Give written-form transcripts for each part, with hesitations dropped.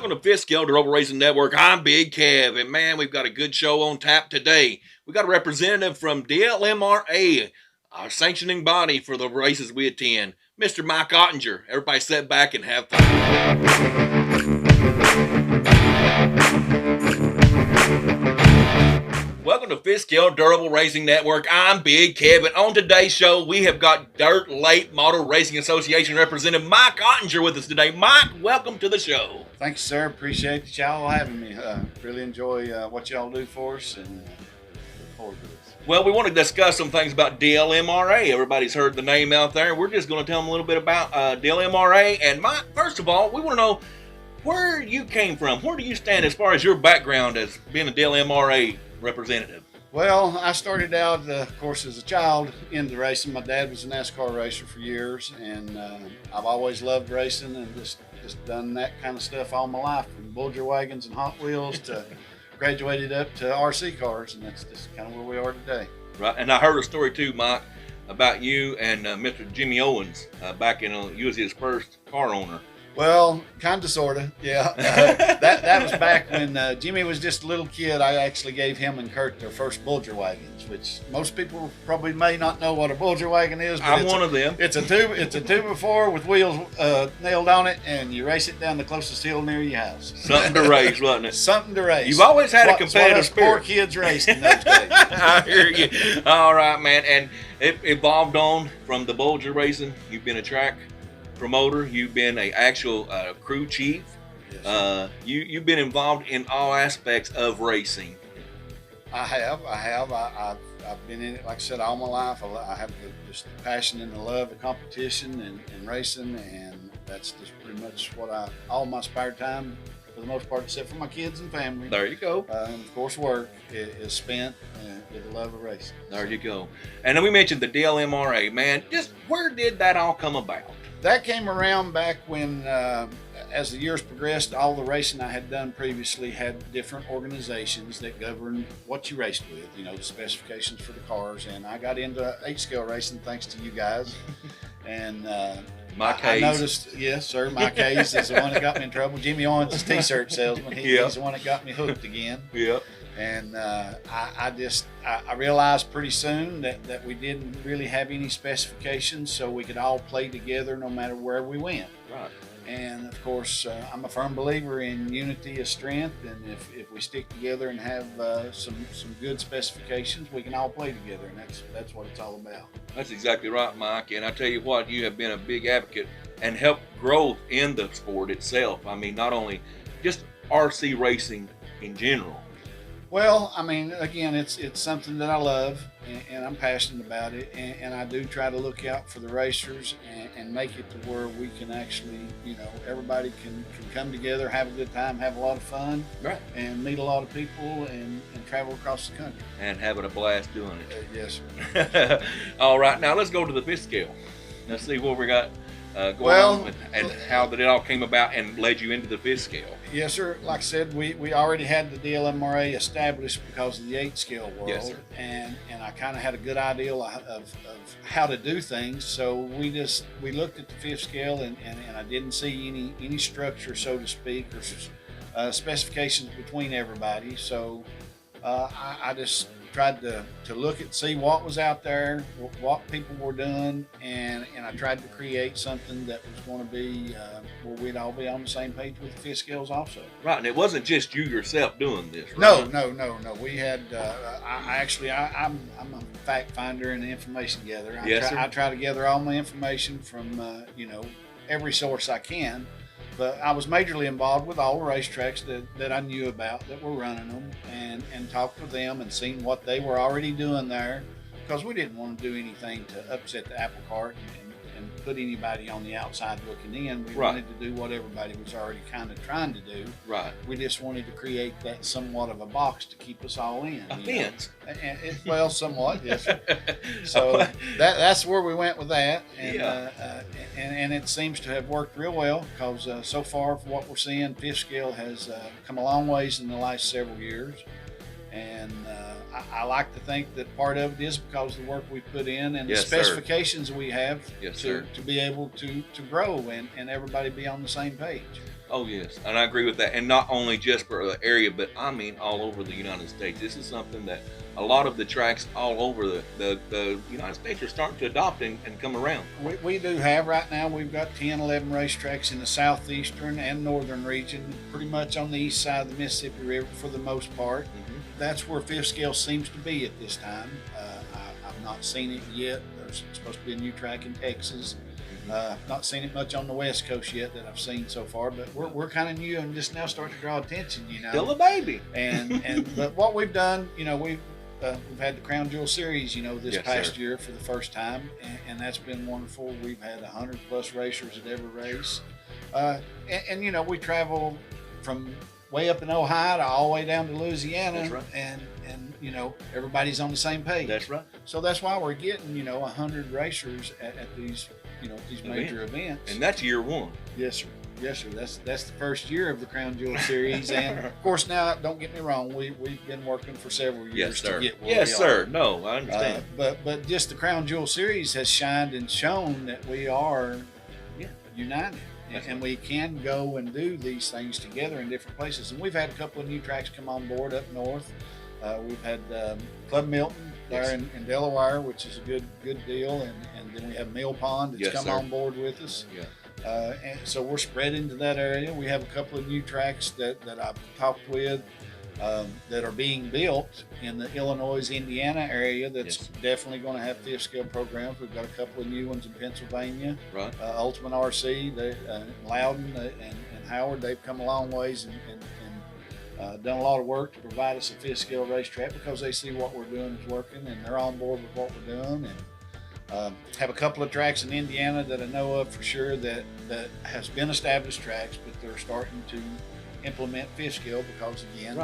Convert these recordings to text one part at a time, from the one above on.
Welcome to Fifth Scale Global Racing Network. I'm Big Kev, and man, we've got a good show on tap today. We got a representative from DLMRA, our sanctioning body for the races we attend, Mr. Mike Ottinger. Everybody sit back and have fun. Welcome to Fifth Scale Durable Racing Network. I'm Big Kev, and on today's show, we have got Dirt Late Model Racing Association Representative Mike Ottinger with us today. Mike, welcome to the show. Thanks, sir. Appreciate y'all having me. Really enjoy what y'all do for us, and look forward to this. Well, we want to discuss some things about DLMRA. Everybody's heard the name out there. We're just going to tell them a little bit about DLMRA. And Mike, first of all, we want to know where you came from. Where do you stand as far as your background as being a DLMRA representative? Well, I started out, of course, as a child into racing. My dad was a NASCAR racer for years, and I've always loved racing and just done that kind of stuff all my life, from Bulger wagons and Hot Wheels to graduated up to RC cars, and that's just kind of where we are today. Right, and I heard a story too, Mike, about you and Mr. Jimmy Owens back in you was his first car owner. Well, kind of, sort of, yeah. That was back when Jimmy was just a little kid. I actually gave him and Kurt their first Bulger wagons, which most people probably may not know what a Bulger wagon is. But I'm one of them. It's a 2x4 with wheels nailed on it, and you race it down the closest hill near your house. Something to race, wasn't it? Something to race. You've always had a competitive spirit. Poor kids raced in those days. I hear you. All right, man. And it evolved on from the Bulger racing. You've been a track promoter, you've been an actual crew chief. Yes, you've been involved in all aspects of racing. I have. I've been in it, like I said, all my life. I have just the passion and the love of competition and racing, and that's just pretty much what all my spare time, for the most part, except for my kids and family. There you go. And of course, work is spent with the love of racing. There you go. And then we mentioned the DLMRA, man. Just where did that all come about? That came around back when, as the years progressed, all the racing I had done previously had different organizations that governed what you raced with, the specifications for the cars. And I got into 8-scale racing thanks to you guys. And I noticed, yes, sir, Mike Hayes is the one that got me in trouble. Jimmy Owens is T-shirt salesman. He's the one that got me hooked again. Yep. And I realized pretty soon that we didn't really have any specifications, so we could all play together no matter where we went. Right. And of course, I'm a firm believer in unity is strength, and if we stick together and have some good specifications, we can all play together, and that's what it's all about. That's exactly right, Mike. And I tell you what, you have been a big advocate and helped growth in the sport itself. I mean, not only just RC racing in general. Well, I mean, again, it's something that I love, and I'm passionate about it, and I do try to look out for the racers and make it to where we can actually, everybody can come together, have a good time, have a lot of fun, right, and meet a lot of people and travel across the country. And having a blast doing it. Yes, sir. All right, now let's go to the fifth scale. Let's see what we got going on and how that it all came about and led you into the fifth scale. Yes, sir. Like I said, we already had the DLMRA established because of the 8-scale world. Yes, sir. And I kind of had a good idea of how to do things. So we looked at the 5th scale and I didn't see any structure, so to speak, or specifications between everybody. So I just tried to look at, see what was out there, what people were doing, and I tried to create something that was going to be where we'd all be on the same page with the 5th scales also. Right, and it wasn't just you yourself doing this, right? No. We had, I'm a fact finder and an information gatherer. I try to gather all my information from, every source I can. But I was majorly involved with all the racetracks that I knew about that were running them, and talked with them and seen what they were already doing there, because we didn't want to do anything to upset the apple cart and put anybody on the outside looking in. We wanted to do what everybody was already kind of trying to do. Right. We just wanted to create that somewhat of a box to keep us all in. A fence. Well, somewhat, yes. So that's where we went with that, and it seems to have worked real well, because so far, for what we're seeing, 5th scale has come a long ways in the last several years. And I like to think that part of it is because of the work we put in and the specifications we have to be able to grow and everybody be on the same page. Oh yes, and I agree with that. And not only just for the area, but I mean all over the United States. This is something that a lot of the tracks all over the United States are starting to adopt and come around. We do have right now, we've got 10, 11 racetracks in the southeastern and northern region, pretty much on the east side of the Mississippi River for the most part. That's where fifth scale seems to be at this time. I've not seen it yet. There's supposed to be a new track in Texas. Not seen it much on the West Coast yet that I've seen so far, but we're kind of new and just now starting to draw attention, you know. Still a baby. But what we've done, you know, we've had the Crown Jewel Series, you know, this past year for the first time, and that's been wonderful. We've had 100+ racers at every race, and you know, we travel from way up in Ohio to all the way down to Louisiana. That's right. And you know, everybody's on the same page. That's right. So that's why we're getting, you know, 100 racers at these, you know, these major events. And that's year one. Yes, sir. Yes, sir. That's the first year of the Crown Jewel Series, and of course, now don't get me wrong, we've been working for several years to get where we are. Yes, sir. No, I understand. But just the Crown Jewel Series has shined and shown that we are united. And we can go and do these things together in different places. And we've had a couple of new tracks come on board up north. We've had Club Milton there in Delaware, which is a good deal. And then we have Mill Pond that's come on board with us. And so we're spread into that area. We have a couple of new tracks that I've talked with that are being built in the Illinois, Indiana area that's definitely going to have fifth scale programs. We've got a couple of new ones in Pennsylvania. Right. Ultimate RC, Loudon and Howard, they've come a long ways and done a lot of work to provide us a fifth scale racetrack because they see what we're doing is working and they're on board with what we're doing. And have a couple of tracks in Indiana that I know of for sure that has been established tracks, but they're starting to implement fifth scale because again,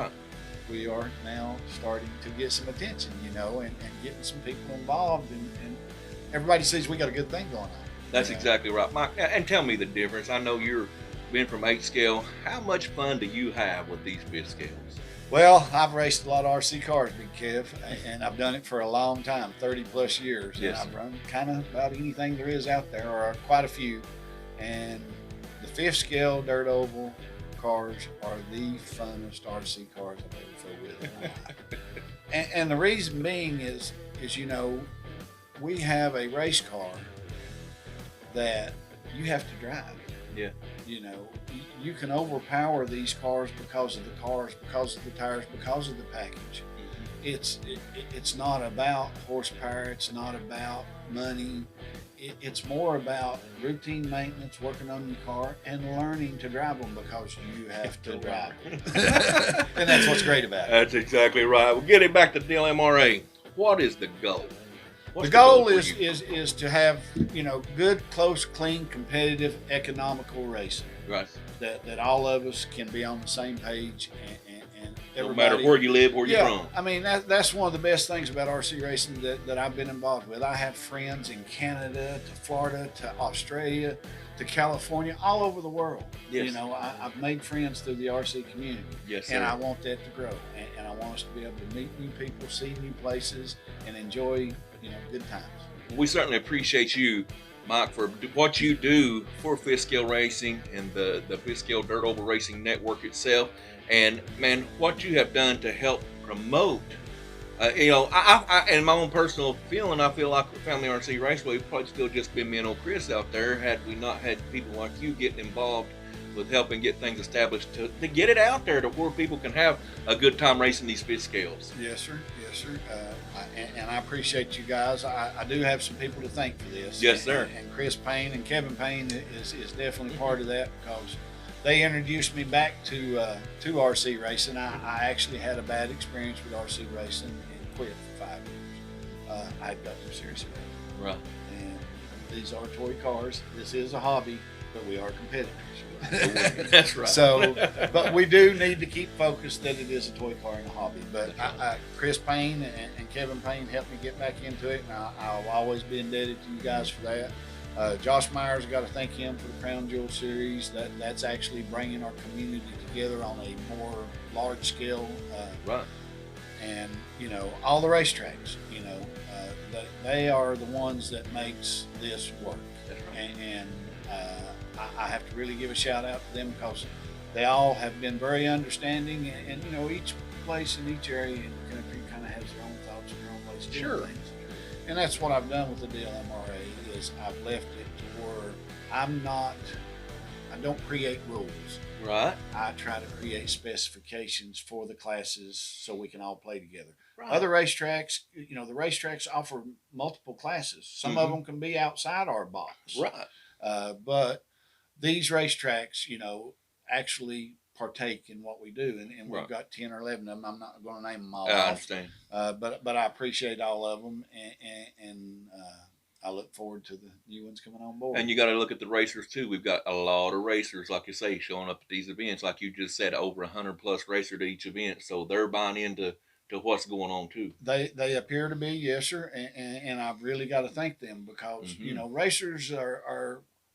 we are now starting to get some attention, you know, and getting some people involved, and everybody sees we got a good thing going on. That's exactly right, Mike. And tell me the difference. I know you're been from 8 scale. How much fun do you have with these fifth scales? Well, I've raced a lot of RC cars, Big Kev, and I've done it for a long time, 30+ years. Yes. And I've run kind of about anything there is out there, or quite a few. And the fifth scale dirt oval cars are the funnest RC cars I've ever filled with in my life. And the reason being is, you know, we have a race car that you have to drive. Yeah. You know, you can overpower these cars because of the cars, because of the tires, because of the package. It's not about horsepower. It's not about money. It's more about routine maintenance, working on your car, and learning to drive them because you have to drive them. And that's what's great about it. That's exactly right. Well, getting back to DLMRA, what is the goal? The goal is to have, you know, good, close, clean, competitive, economical racing. Right. That all of us can be on the same page and no matter where you live, where you're from. I mean, that's one of the best things about RC racing that I've been involved with. I have friends in Canada, to Florida, to Australia, to California, all over the world. Yes. You know, I've made friends through the RC community. Yes, sir. And I want that to grow. And I want us to be able to meet new people, see new places, and enjoy, you know, good times. We certainly appreciate you, Mike, for what you do for fifth scale racing and the fifth scale dirt oval racing network itself. And man, what you have done to help promote, you know, I in my own personal feeling, I feel like Family RC Raceway would probably still just been me and old Chris out there had we not had people like you getting involved with helping get things established to get it out there to where people can have a good time racing these fifth scales. Yes, sir. Yes, sir. And I appreciate you guys. I do have some people to thank for this. Yes, sir. And Chris Payne and Kevin Payne is definitely part of that because they introduced me back to RC racing. I actually had a bad experience with RC racing and quit for 5 years. I got too serious about it. Right. And these are toy cars. This is a hobby, but we are competitors. That's right. So, but we do need to keep focused that it is a toy car and a hobby. But Chris Payne and Kevin Payne helped me get back into it, and I'll always be indebted to you guys for that. Josh Myers, got to thank him for the Crown Jewel Series. That's actually bringing our community together on a more large scale. Right. And you know, all the racetracks, you know, they are the ones that makes this work. That's right. And I have to really give a shout out to them because they all have been very understanding, and you know, each place in each area in the country kind of has their own thoughts and their own ways of doing things. And that's what I've done with the DLMRA is I've left it to where I don't create rules. Right. I try to create specifications for the classes so we can all play together. Right. Other racetracks, you know, the racetracks offer multiple classes. Some of them can be outside our box. Right. But these racetracks, you know, actually partake in what we do, and we've got 10 or 11 of them. I'm not going to name them all. I understand. But I appreciate all of them, and I look forward to the new ones coming on board. And you got to look at the racers too. We've got a lot of racers, like you say, showing up at these events. Like you just said, over 100+ racers at each event, so they're buying into what's going on too. They appear to be, yes, sir, and I've really got to thank them because you know, racers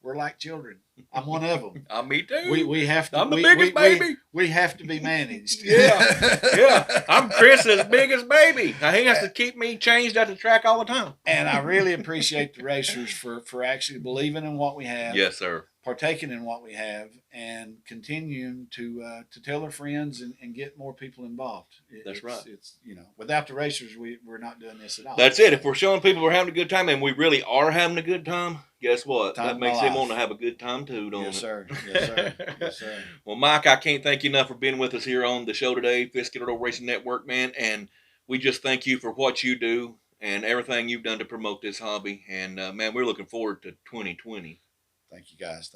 we're like children. I'm one of them. Me too. We have to. I'm the biggest baby. We have to be managed. Yeah. I'm Chris's biggest baby. Now he has to keep me changed at the track all the time. And I really appreciate the racers for actually believing in what we have. Yes, sir. Partaking in what we have, and continuing to tell their friends and get more people involved. That's right. It's you know, without the racers, we're not doing this at all. That's it. If we're showing people we're having a good time, and we really are having a good time, guess what? That makes them want to have a good time too, don't it? Yes, sir. Yes, sir. Yes, sir. Well, Mike, I can't thank you enough for being with us here on the show today, Fiskett Racing Network, man. And we just thank you for what you do and everything you've done to promote this hobby. And man, we're looking forward to 2020. Thank you guys.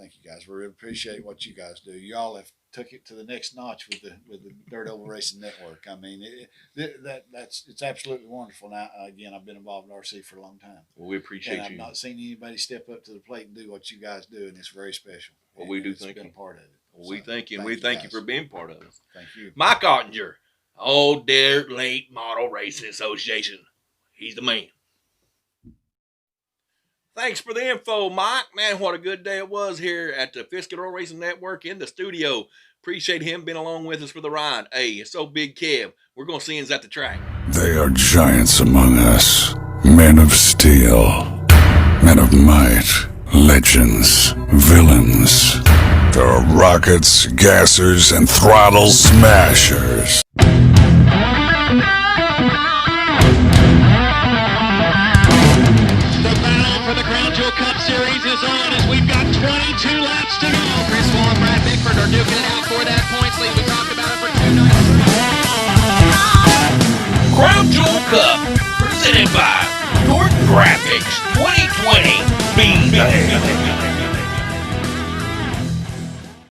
We really appreciate what you guys do. You all have took it to the next notch with the Dirt Oval Racing Network. I mean, it's absolutely wonderful. Now, again, I've been involved in RC for a long time. Well, we appreciate you. I've not seen anybody step up to the plate and do what you guys do, and it's very special. Well, we do thank you. Been a part of it. Well, we thank you, and we thank you for being part of it. Thank you. Mike Ottinger, Old Dirt Late Model Racing Association. He's the man. Thanks for the info, Mike. Man, what a good day it was here at the Fiskett Racing Network in the studio. Appreciate him being along with us for the ride. Hey, it's so Big Kev. We're going to see him at the track. They are giants among us, men of steel, men of might, legends, villains. There are rockets, gassers, and throttle smashers. Cup Series is on as we've got 22 laps to go. Chris Wall and Brad Bickford are duking it out for that points lead. We talked about it for 2 nights. Crown Jewel Cup, presented by Dork Graphics.